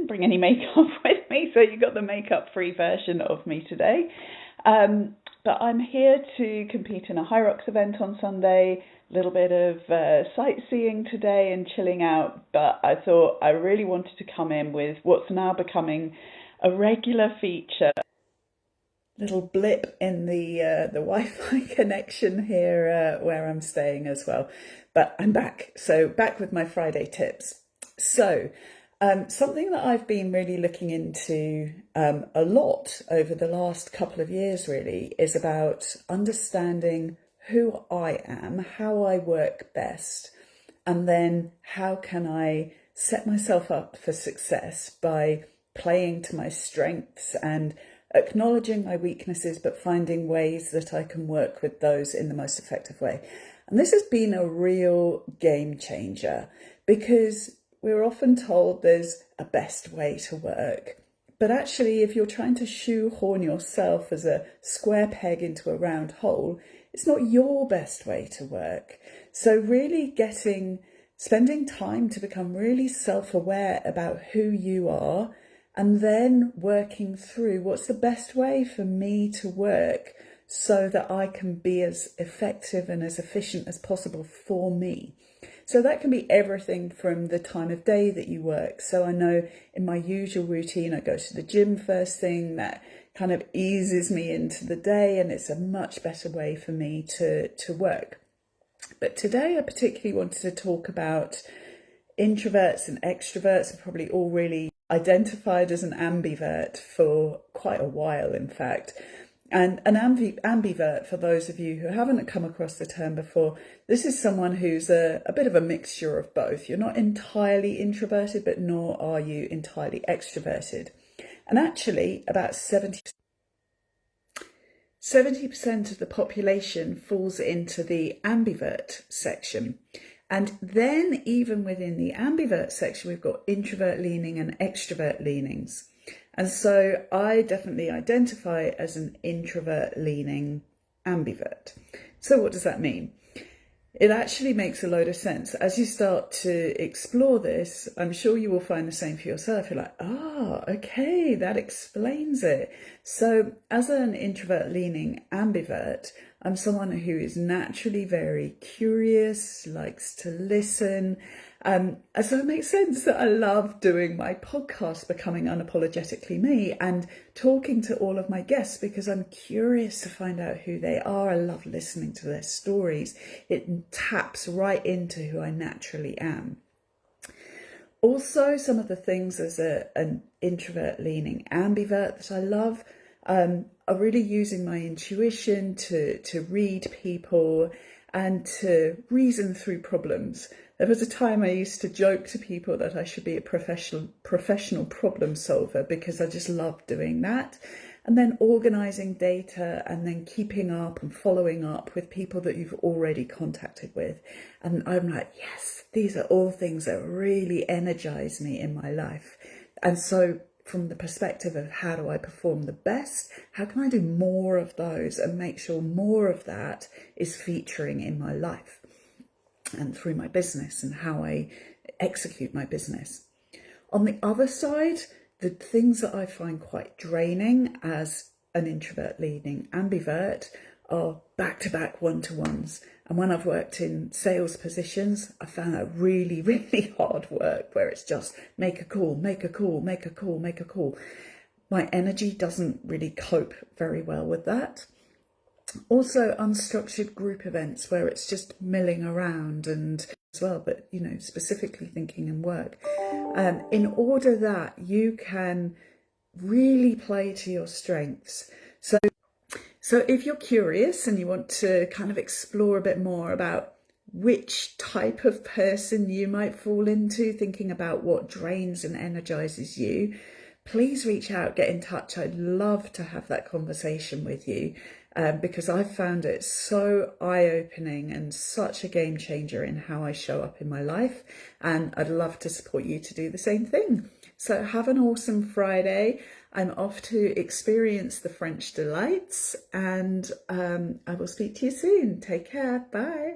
didn't bring any makeup with me, so you got the makeup-free version of me today. But I'm here to compete in a High Rocks event on Sunday, a little bit of sightseeing today and chilling out. But I thought I really wanted to come in with what's now becoming a regular feature. Little blip in the Wi-Fi connection here where I'm staying as well. But I'm back. So back with my Friday tips. So something that I've been really looking into a lot over the last couple of years really is about understanding who I am, how I work best, and then how can I set myself up for success by playing to my strengths and acknowledging my weaknesses, but finding ways that I can work with those in the most effective way. And this has been a real game changer because we're often told there's a best way to work. But actually, if you're trying to shoehorn yourself as a square peg into a round hole, it's not your best way to work. So really spending time to become really self-aware about who you are, and then working through what's the best way for me to work so that I can be as effective and as efficient as possible for me. So that can be everything from the time of day that you work. So I know in my usual routine, I go to the gym first thing. That kind of eases me into the day, and it's a much better way for me to work. But today I particularly wanted to talk about introverts and extroverts. Are probably all really identified as an ambivert for quite a while, in fact. And an ambivert, for those of you who haven't come across the term before, this is someone who's a bit of a mixture of both. You're not entirely introverted, but nor are you entirely extroverted. And actually, about 70% of the population falls into the ambivert section. And then even within the ambivert section, we've got introvert leaning and extrovert leanings. And so I definitely identify as an introvert leaning ambivert. So what does that mean? It actually makes a load of sense. As you start to explore this, I'm sure you will find the same for yourself. You're like, okay, that explains it. So as an introvert leaning ambivert, I'm someone who is naturally very curious, likes to listen. And so it makes sense that I love doing my podcast, Becoming Unapologetically Me, and talking to all of my guests because I'm curious to find out who they are. I love listening to their stories. It taps right into who I naturally am. Also, some of the things as an introvert leaning ambivert that I love are really using my intuition to read people and to reason through problems. There was a time I used to joke to people that I should be a professional problem solver because I just love doing that. And then organising data and then keeping up and following up with people that you've already contacted with. And I'm like, yes, these are all things that really energise me in my life. And so from the perspective of how do I perform the best, how can I do more of those and make sure more of that is featuring in my life and through my business and how I execute my business. On the other side, the things that I find quite draining as an introvert leaning ambivert are back-to-back one-to-ones. And when I've worked in sales positions, I found that really, really hard work where it's just make a call, make a call, make a call, make a call. My energy doesn't really cope very well with that. Also unstructured group events where it's just milling around and as well, but specifically thinking in work. In order that you can really play to your strengths. So if you're curious and you want to kind of explore a bit more about which type of person you might fall into, thinking about what drains and energizes you, please reach out, get in touch. I'd love to have that conversation with you because I've found it so eye-opening and such a game changer in how I show up in my life. And I'd love to support you to do the same thing. So have an awesome Friday. I'm off to experience the French delights and I will speak to you soon. Take care. Bye.